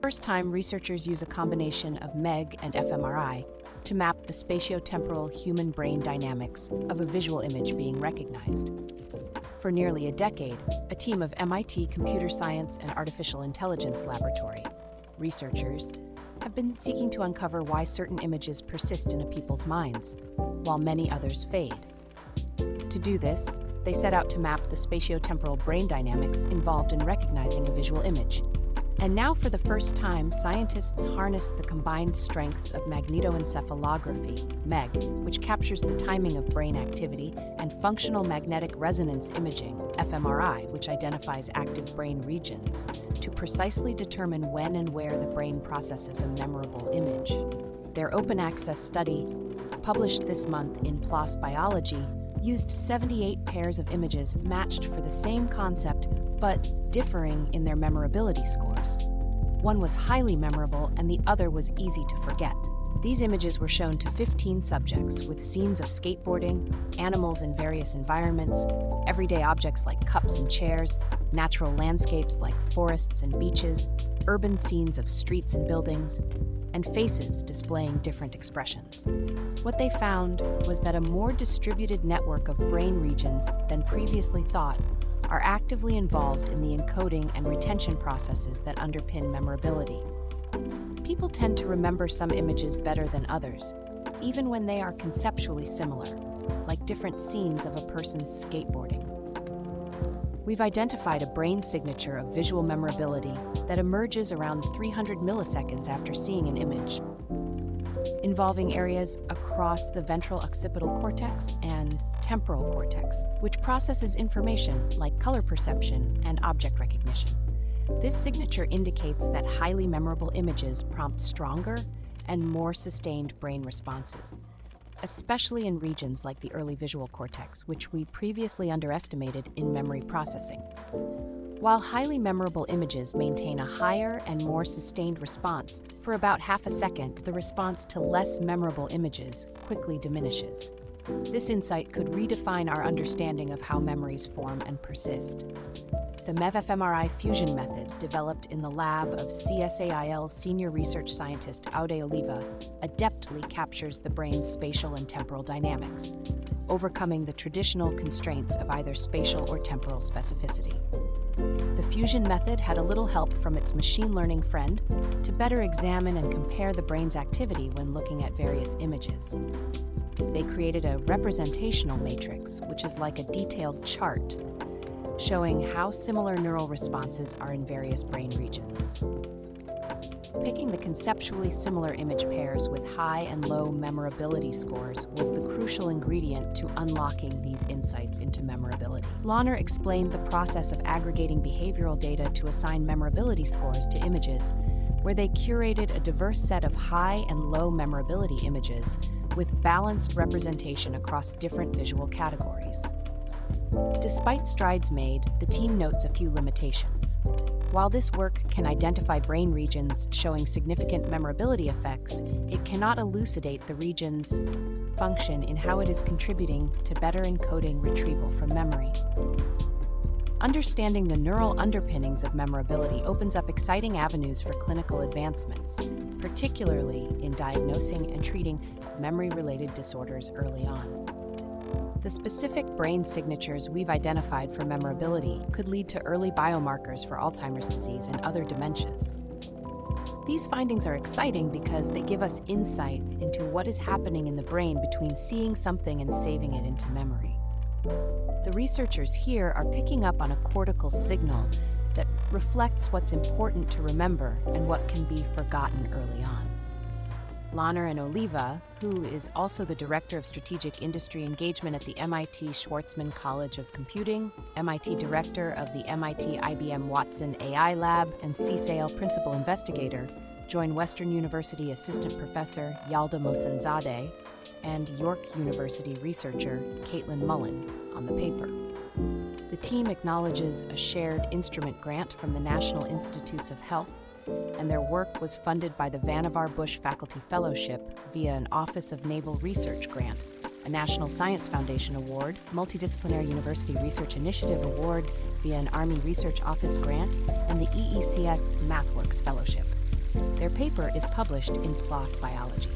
First time, researchers use a combination of MEG and fMRI to map the spatiotemporal human brain dynamics of a visual image being recognized. For nearly a decade, a team of MIT Computer Science and Artificial Intelligence Laboratory researchers have been seeking to uncover why certain images persist in a people's minds, while many others fade. To do this, they set out to map the spatiotemporal brain dynamics involved in recognizing a visual image. And now, for the first time, scientists harness the combined strengths of magnetoencephalography, MEG, which captures the timing of brain activity, and functional magnetic resonance imaging, fMRI, which identifies active brain regions, to precisely determine when and where the brain processes a memorable image. Their open access study, published this month in PLOS Biology, used 78 pairs of images matched for the same concept, but differing in their memorability scores. One was highly memorable and the other was easy to forget. These images were shown to 15 subjects with scenes of skateboarding, animals in various environments, everyday objects like cups and chairs, natural landscapes like forests and beaches, urban scenes of streets and buildings, and faces displaying different expressions. What they found was that a more distributed network of brain regions than previously thought are actively involved in the encoding and retention processes that underpin memorability. People tend to remember some images better than others, even when they are conceptually similar, like different scenes of a person's skateboarding. We've identified a brain signature of visual memorability that emerges around 300 milliseconds after seeing an image, involving areas across the ventral occipital cortex and temporal cortex, which processes information like color perception and object recognition. This signature indicates that highly memorable images prompt stronger and more sustained brain responses, especially in regions like the early visual cortex, which we previously underestimated in memory processing. While highly memorable images maintain a higher and more sustained response for about half a second, the response to less memorable images quickly diminishes. This insight could redefine our understanding of how memories form and persist. The MEV-fMRI fusion method, developed in the lab of CSAIL senior research scientist Aude Oliva, adeptly captures the brain's spatial and temporal dynamics, overcoming the traditional constraints of either spatial or temporal specificity. The fusion method had a little help from its machine learning friend to better examine and compare the brain's activity when looking at various images. They created a representational matrix, which is like a detailed chart, showing how similar neural responses are in various brain regions. Picking the conceptually similar image pairs with high and low memorability scores was the crucial ingredient to unlocking these insights into memorability. Lahner explained the process of aggregating behavioral data to assign memorability scores to images, where they curated a diverse set of high and low memorability images with balanced representation across different visual categories. Despite strides made, the team notes a few limitations. While this work can identify brain regions showing significant memorability effects, it cannot elucidate the region's function in how it is contributing to better encoding retrieval from memory. Understanding the neural underpinnings of memorability opens up exciting avenues for clinical advancements, particularly in diagnosing and treating memory-related disorders early on. The specific brain signatures we've identified for memorability could lead to early biomarkers for Alzheimer's disease and other dementias. These findings are exciting because they give us insight into what is happening in the brain between seeing something and saving it into memory. The researchers here are picking up on a cortical signal that reflects what's important to remember and what can be forgotten early on. Lahner and Oliva, who is also the Director of Strategic Industry Engagement at the MIT Schwarzman College of Computing, MIT Director of the MIT IBM Watson AI Lab, and CSAIL Principal Investigator, join Western University Assistant Professor Yalda Mosanzadeh and York University researcher Caitlin Mullen on the paper. The team acknowledges a shared instrument grant from the National Institutes of Health, and their work was funded by the Vannevar Bush Faculty Fellowship via an Office of Naval Research grant, a National Science Foundation Award, Multidisciplinary University Research Initiative Award via an Army Research Office grant, and the EECS MathWorks Fellowship. Their paper is published in PLOS Biology.